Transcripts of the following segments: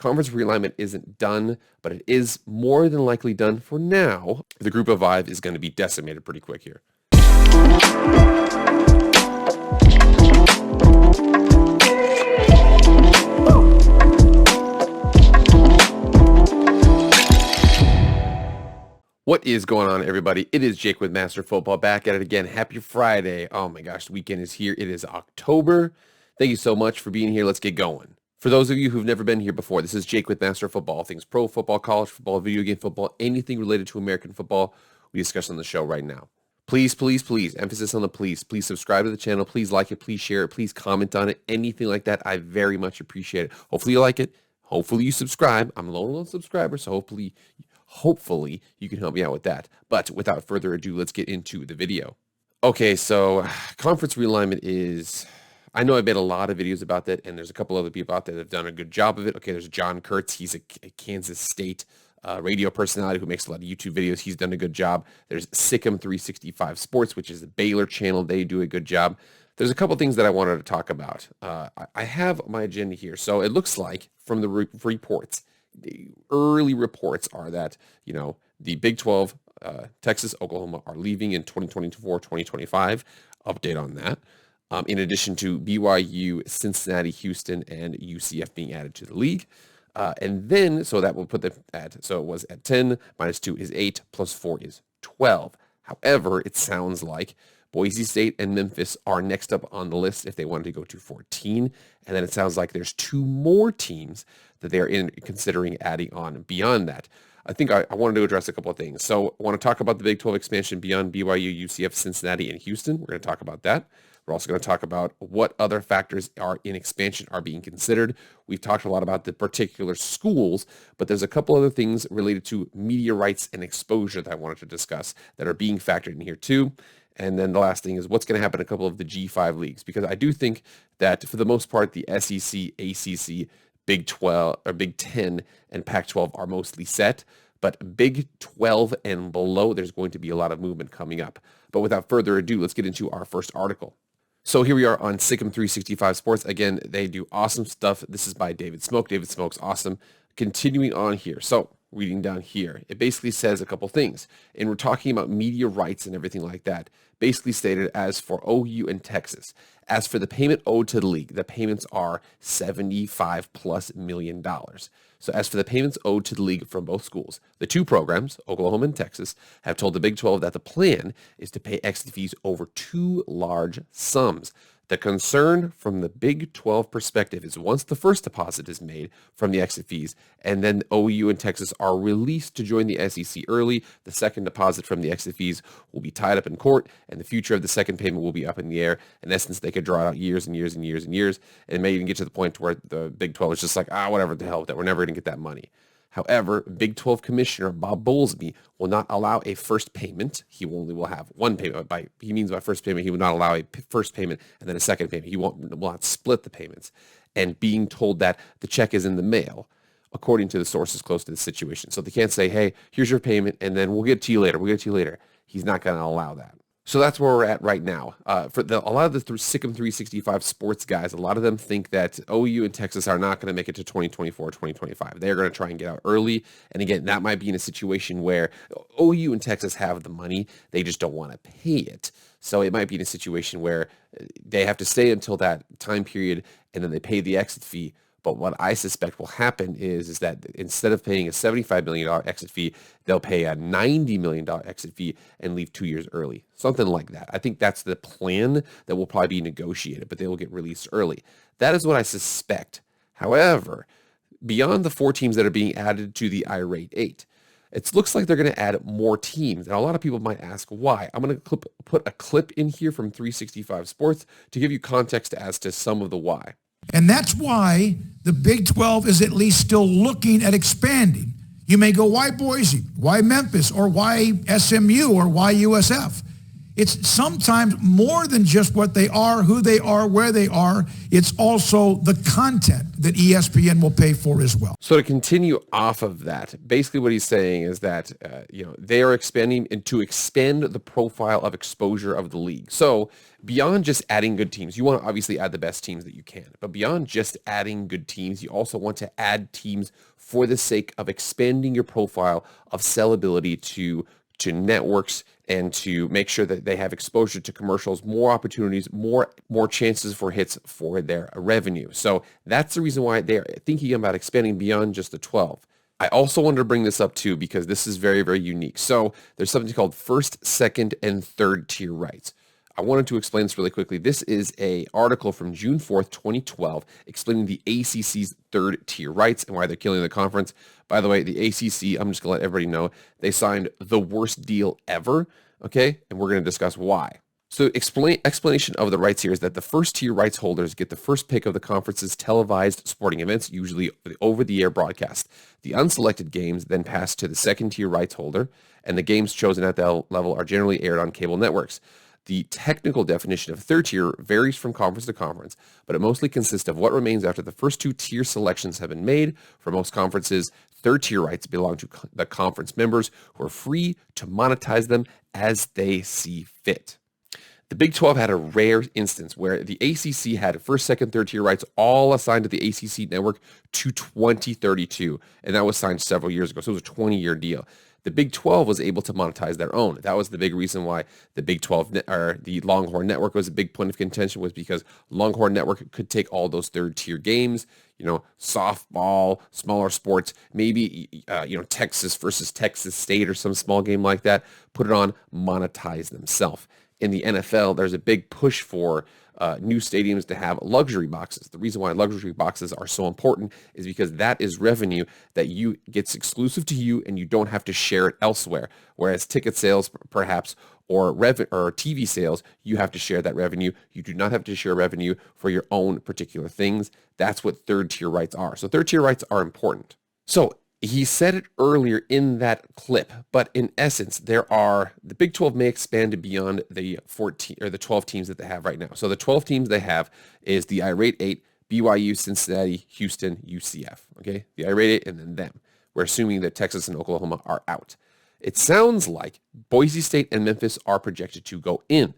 Conference realignment isn't done, but it is more than likely done for now. The group of five is going to be decimated pretty quick here. What is going on, everybody? It is Jake with Master Football, back at it again. Happy Friday. Oh my gosh, the weekend is here. It is October. Thank you so much for being here. Let's get going. For those of you who've never been here before, this is Jake with Master Football. All things pro football, college football, video game football, anything related to American football, we discuss on the show right now. Please, please, please, emphasis on the please. Please subscribe to the channel. Please like it. Please share it. Please comment on it. Anything like that, I very much appreciate it. Hopefully you like it. Hopefully you subscribe. I'm a lone subscriber, so hopefully you can help me out with that. But without further ado, let's get into the video. Okay, so conference realignment is, I know I've made a lot of videos about that, and there's a couple other people out there that have done a good job of it. Okay, there's John Kurtz. He's a Kansas State radio personality who makes a lot of YouTube videos. He's done a good job. There's Sikkim 365 Sports, which is the Baylor channel. They do a good job. There's a couple things that I wanted to talk about. I have my agenda here. So it looks like from the reports, the early reports are that, you know, the Big 12, Texas, Oklahoma are leaving in 2024, 2025. Update on that. In addition to BYU, Cincinnati, Houston, and UCF being added to the league. And then, so that will put them at, so it was at 10, minus 2 is 8, plus 4 is 12. However, it sounds like Boise State and Memphis are next up on the list if they wanted to go to 14. And then it sounds like there's 2 more teams that they're considering adding on beyond that. I think I wanted to address a couple of things. So I want to talk about the Big 12 expansion beyond BYU, UCF, Cincinnati, and Houston. We're going to talk about that. We're also going to talk about what other factors are in expansion are being considered. We've talked a lot about the particular schools, but there's a couple other things related to media rights and exposure that I wanted to discuss that are being factored in here too. And then the last thing is what's going to happen in a couple of the G5 leagues, because I do think that for the most part, the SEC, ACC, Big 12 or Big 10 and Pac-12 are mostly set, but Big 12 and below, there's going to be a lot of movement coming up. But without further ado, let's get into our first article. So here we are on Sikkim 365 Sports. Again, they do awesome stuff. This is by David Smoke. David Smoke's awesome. Continuing on here. So reading down here, it basically says a couple things. And we're talking about media rights and everything like that. Basically stated as for OU and Texas. As for the payment owed to the league, the payments are $75+ million. So as for the payments owed to the league from both schools, the 2 programs, Oklahoma and Texas, have told the Big 12 that the plan is to pay exit fees over 2 large sums. The concern from the Big 12 perspective is once the first deposit is made from the exit fees and then OU and Texas are released to join the SEC early, the second deposit from the exit fees will be tied up in court and the future of the second payment will be up in the air. In essence, they could draw it out years and years and years and years, and it may even get to the point where the Big 12 is just like, whatever the hell, that we're never going to get that money. However, Big 12 Commissioner Bob Bowlesby will not allow a first payment. He only will have one payment. He means by first payment, he will not allow a first payment and then a second payment. He will not split the payments. And being told that the check is in the mail, according to the sources close to the situation. So they can't say, hey, here's your payment, and then we'll get to you later. We'll get to you later. He's not going to allow that. So that's where we're at right now. A lot of the Sikkim 365 Sports guys, a lot of them think that OU and Texas are not going to make it to 2024, 2025. They're going to try and get out early. And again, that might be in a situation where OU and Texas have the money. They just don't want to pay it. So it might be in a situation where they have to stay until that time period and then they pay the exit fee. But what I suspect will happen is that instead of paying a $75 million exit fee, they'll pay a $90 million exit fee and leave 2 years early. Something like that. I think that's the plan that will probably be negotiated, but they will get released early. That is what I suspect. However, beyond the 4 teams that are being added to the irate 8, it looks like they're going to add more teams. And a lot of people might ask why. I'm going to put a clip in here from 365 Sports to give you context as to some of the why. And that's why the Big 12 is at least still looking at expanding. You may go, why Boise? Why Memphis? Or why SMU? Or why USF? It's sometimes more than just what they are, who they are, where they are. It's also the content that ESPN will pay for as well. So to continue off of that, basically what he's saying is that, they are expanding and to expand the profile of exposure of the league. So beyond just adding good teams, you want to obviously add the best teams that you can. But beyond just adding good teams, you also want to add teams for the sake of expanding your profile of sellability to networks and to make sure that they have exposure to commercials, more opportunities, more chances for hits for their revenue. So that's the reason why they're thinking about expanding beyond just the 12. I also wanted to bring this up too because this is very, very unique. So there's something called first, second, and third tier rights. I wanted to explain this really quickly. This is an article from June 4th, 2012, explaining the ACC's third tier rights and why they're killing the conference. By the way, the ACC, I'm just going to let everybody know, they signed the worst deal ever, okay? And we're going to discuss why. So explanation of the rights here is that the first tier rights holders get the first pick of the conference's televised sporting events, usually over-the-air broadcast. The unselected games then pass to the second tier rights holder, and the games chosen at that level are generally aired on cable networks. The technical definition of third tier varies from conference to conference, but it mostly consists of what remains after the first two tier selections have been made. For most conferences, third tier rights belong to the conference members who are free to monetize them as they see fit. The Big 12 had a rare instance where the ACC had first, second, third tier rights all assigned to the ACC network to 2032, and that was signed several years ago, so it was a 20-year deal. The Big 12 was able to monetize their own. That was the big reason why the Big 12 or the Longhorn Network was a big point of contention, was because Longhorn Network could take all those third tier games, softball, smaller sports, maybe, Texas versus Texas State or some small game like that, put it on, monetize themselves. In the NFL, there's a big push for new stadiums to have luxury boxes. The reason why luxury boxes are so important is because that is revenue that gets exclusive to you and you don't have to share it elsewhere. Whereas ticket sales, perhaps, or TV sales, you have to share that revenue. You do not have to share revenue for your own particular things. That's what third tier rights are. So third tier rights are important. So he said it earlier in that clip, but in essence, the Big 12 may expand beyond the 14 or the 12 teams that they have right now. So the 12 teams they have is the Irate 8, BYU, Cincinnati, Houston, UCF. Okay, the Irate 8 and then them. We're assuming that Texas and Oklahoma are out. It sounds like Boise State and Memphis are projected to go in.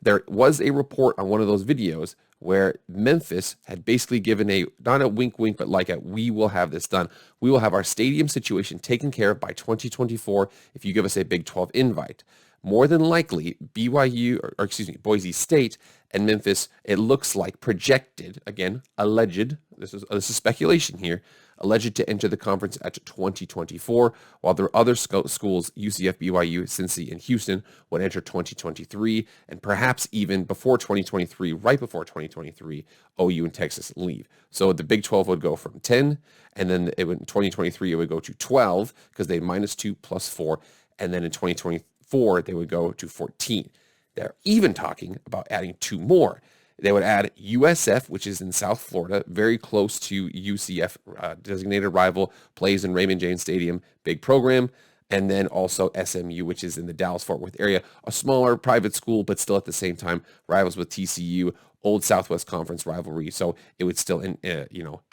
There was a report on one of those videos where Memphis had basically given not a wink, but like we will have this done. We will have our stadium situation taken care of by 2024 if you give us a Big 12 invite. More than likely, Boise State and Memphis, it looks like projected, again, alleged, this is speculation here, alleged to enter the conference at 2024, while their other schools, UCF, BYU, Cincy, and Houston, would enter 2023, and perhaps even before 2023, right before 2023, OU and Texas leave. So the Big 12 would go from 10, and then in 2023, it would go to 12, because they -2 plus 4, and then in 2024, they would go to 14. They're even talking about adding 2 more. They would add USF, which is in South Florida, very close to UCF, designated rival, plays in Raymond James Stadium, big program. And then also SMU, which is in the Dallas-Fort Worth area, a smaller private school, but still at the same time, rivals with TCU, old Southwest Conference rivalry. So it would still,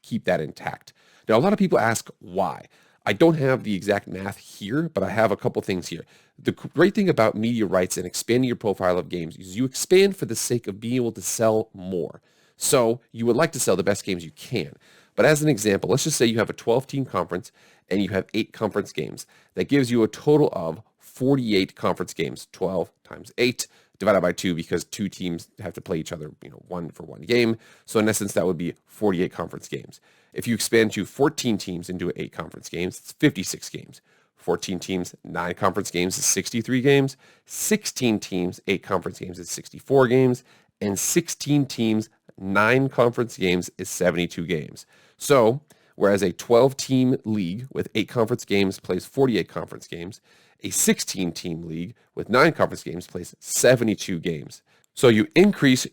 keep that intact. Now, a lot of people ask why. I don't have the exact math here, but I have a couple things here. The great thing about media rights and expanding your profile of games is you expand for the sake of being able to sell more. So you would like to sell the best games you can. But as an example, let's just say you have a 12-team conference and you have 8 conference games. That gives you a total of 48 conference games, 12 times 8, divided by 2 because 2 teams have to play each other, one for one game. So in essence, that would be 48 conference games. If you expand to 14 teams into 8 conference games, it's 56 games. 14 teams, 9 conference games is 63 games. 16 teams, 8 conference games is 64 games. And 16 teams, 9 conference games is 72 games. So whereas a 12-team league with 8 conference games plays 48 conference games, a 16-team league with 9 conference games plays 72 games. So you increase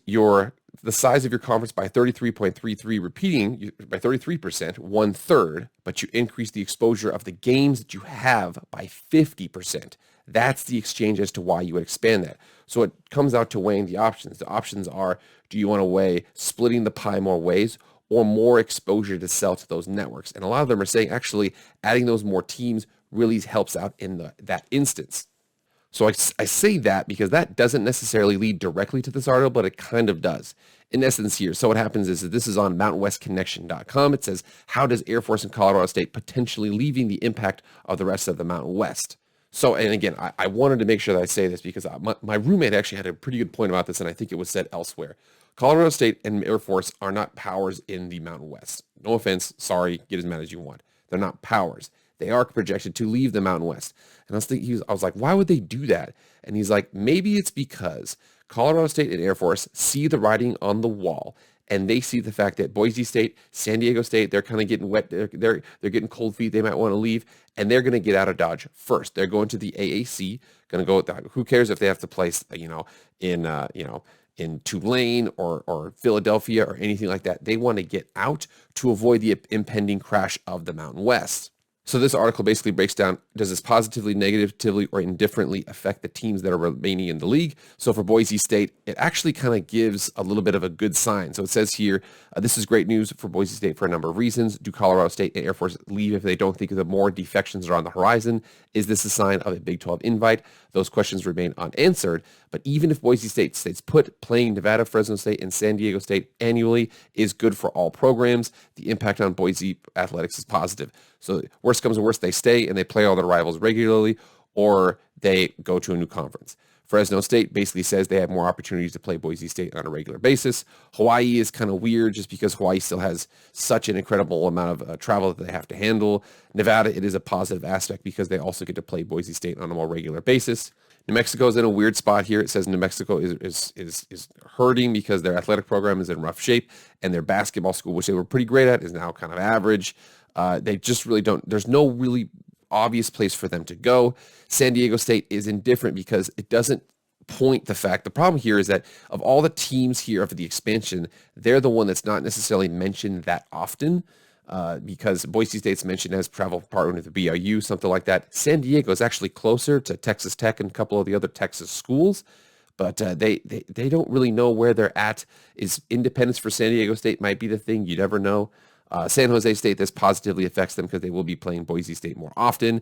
the size of your conference by 33.33, repeating by 33%, 1/3, but you increase the exposure of the games that you have by 50%. That's the exchange as to why you would expand that. So it comes out to weighing the options. The options are, do you want to weigh splitting the pie more ways or more exposure to sell to those networks? And a lot of them are saying actually adding those more teams really helps out in that instance. So I say that because that doesn't necessarily lead directly to this article, but it kind of does. In essence here, so what happens is that this is on mountainwestconnection.com. It says, how does Air Force and Colorado State potentially leaving the impact of the rest of the Mountain West? So, and again, I wanted to make sure that I say this because my roommate actually had a pretty good point about this, and I think it was said elsewhere. Colorado State and Air Force are not powers in the Mountain West. No offense. Sorry. Get as mad as you want. They're not powers. They are projected to leave the Mountain West. And I was like, why would they do that? And he's like, maybe it's because Colorado State and Air Force see the writing on the wall, and they see the fact that Boise State, San Diego State, they're kind of getting wet. They're getting cold feet. They might want to leave, and they're going to get out of Dodge first. They're going to the AAC. Going to go with that. Who cares if they have to place, in Tulane or Philadelphia or anything like that? They want to get out to avoid the impending crash of the Mountain West. So this article basically breaks down, does this positively, negatively, or indifferently affect the teams that are remaining in the league? So for Boise State, it actually kind of gives a little bit of a good sign. So it says here, this is great news for Boise State for a number of reasons. Do Colorado State and Air Force leave if they don't think that more defections are on the horizon? Is this a sign of a Big 12 invite? Those questions remain unanswered. But even if Boise State stays put, playing Nevada, Fresno State, and San Diego State annually is good for all programs. The impact on Boise athletics is positive. So worst comes to worst, they stay and they play all their rivals regularly, or they go to a new conference. Fresno State basically says they have more opportunities to play Boise State on a regular basis. Hawaii is kind of weird just because Hawaii still has such an incredible amount of travel that they have to handle. Nevada, it is a positive aspect because they also get to play Boise State on a more regular basis. New Mexico is in a weird spot here. It says New Mexico is hurting because their athletic program is in rough shape, and their basketball school, which they were pretty great at, is now kind of average. They just really don't, there's no really obvious place for them to go. San Diego State is indifferent because it doesn't point the fact. The problem here is that of all the teams here of the expansion, they're the one that's not necessarily mentioned that often. Because Boise State's mentioned as travel partner with the BYU, something like that. San Diego is actually closer to Texas Tech and a couple of the other Texas schools, but they don't really know where they're at. Is independence for San Diego State might be the thing. You never know. San Jose State, this positively affects them because they will be playing Boise State more often,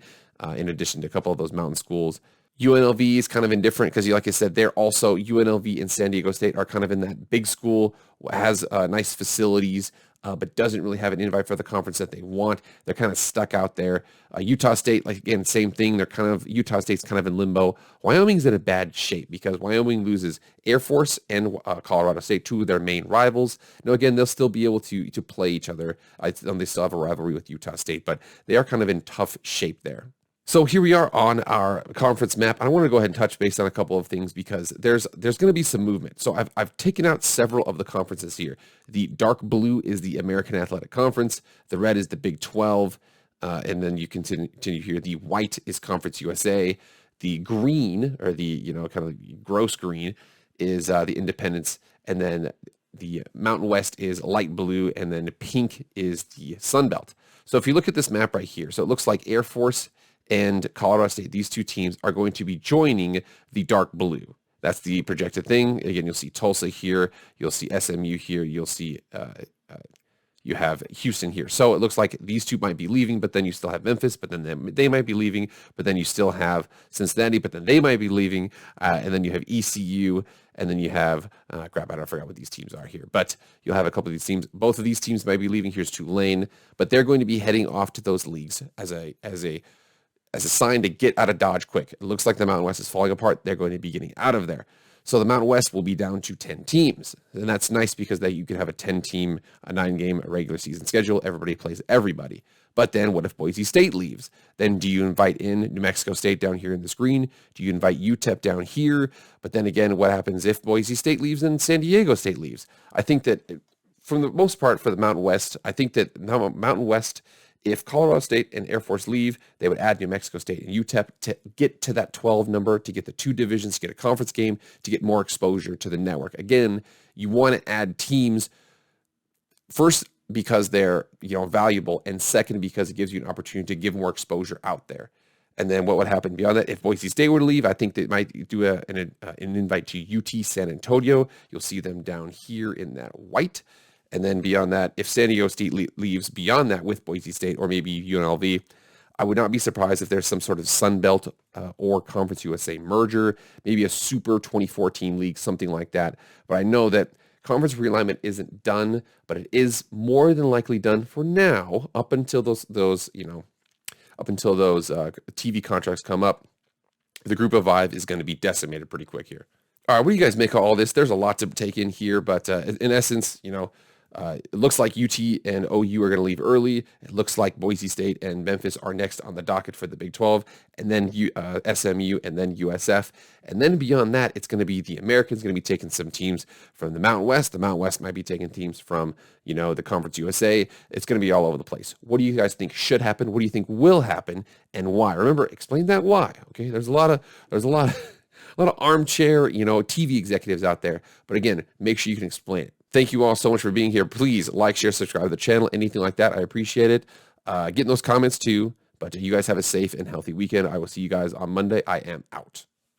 in addition to a couple of those mountain schools. UNLV is kind of indifferent because, like I said, they're also, UNLV and San Diego State are kind of in that big school, has nice facilities, but doesn't really have an invite for the conference that they want. They're kind of stuck out there. Utah State, like again, same thing. Utah State's kind of in limbo. Wyoming's in a bad shape because Wyoming loses Air Force and Colorado State, two of their main rivals. Now, again, they'll still be able to play each other. They still have a rivalry with Utah State, but they are kind of in tough shape there. So here we are on our conference map. I want to go ahead and touch base on a couple of things because there's going to be some movement. So I've taken out several of the conferences here. The dark blue is the American Athletic Conference. The red is the Big 12. And then you continue here. The white is Conference USA. The green, or the kind of gross green, is the Independents. And then the Mountain West is light blue. And then pink is the Sun Belt. So if you look at this map right here, so it looks like Air Force and Colorado State, these two teams are going to be joining the dark blue. That's the projected thing. Again, you'll see Tulsa here. You'll see SMU here. You'll see you have Houston here. So it looks like these two might be leaving, but then you still have Memphis, but then they might be leaving, but then you still have Cincinnati, but then they might be leaving, and then you have ECU, and then you have, I forgot what these teams are here, but you'll have a couple of these teams. Both of these teams might be leaving. Here's Tulane, but they're going to be heading off to those leagues as a sign to get out of Dodge quick. It looks like the Mountain West is falling apart. They're going to be getting out of there. So the Mountain West will be down to 10 teams. And that's nice because you can have a 10-team, a 9-game regular season schedule. Everybody plays everybody. But then what if Boise State leaves? Then do you invite in New Mexico State down here in the screen? Do you invite UTEP down here? But then again, what happens if Boise State leaves and San Diego State leaves? I think that for the most part for the Mountain West, I think that Mountain West, if Colorado State and Air Force leave, they would add New Mexico State and UTEP to get to that 12 number, to get the two divisions, to get a conference game, to get more exposure to the network. Again, you want to add teams first because they're valuable, and second because it gives you an opportunity to give more exposure out there. And then what would happen beyond that? If Boise State were to leave, I think they might do an invite to UT San Antonio. You'll see them down here in that white. And then beyond that, if San Diego State leaves beyond that with Boise State or maybe UNLV, I would not be surprised if there's some sort of Sun Belt or Conference USA merger, maybe a Super 2014 league, something like that. But I know that conference realignment isn't done, but it is more than likely done for now, up until those TV contracts come up. The group of five is going to be decimated pretty quick here. All right, what do you guys make of all this? There's a lot to take in here, but in essence, it looks like UT and OU are going to leave early. It looks like Boise State and Memphis are next on the docket for the Big 12, and then SMU, and then USF. And then beyond that, it's going to be the Americans going to be taking some teams from the Mountain West. The Mountain West might be taking teams from, the Conference USA. It's going to be all over the place. What do you guys think should happen? What do you think will happen, and why? Remember, explain that why. Okay, there's a lot of armchair, TV executives out there. But again, make sure you can explain it. Thank you all so much for being here. Please like, share, subscribe to the channel, anything like that. I appreciate it. Getting those comments too. But you guys have a safe and healthy weekend. I will see you guys on Monday. I am out.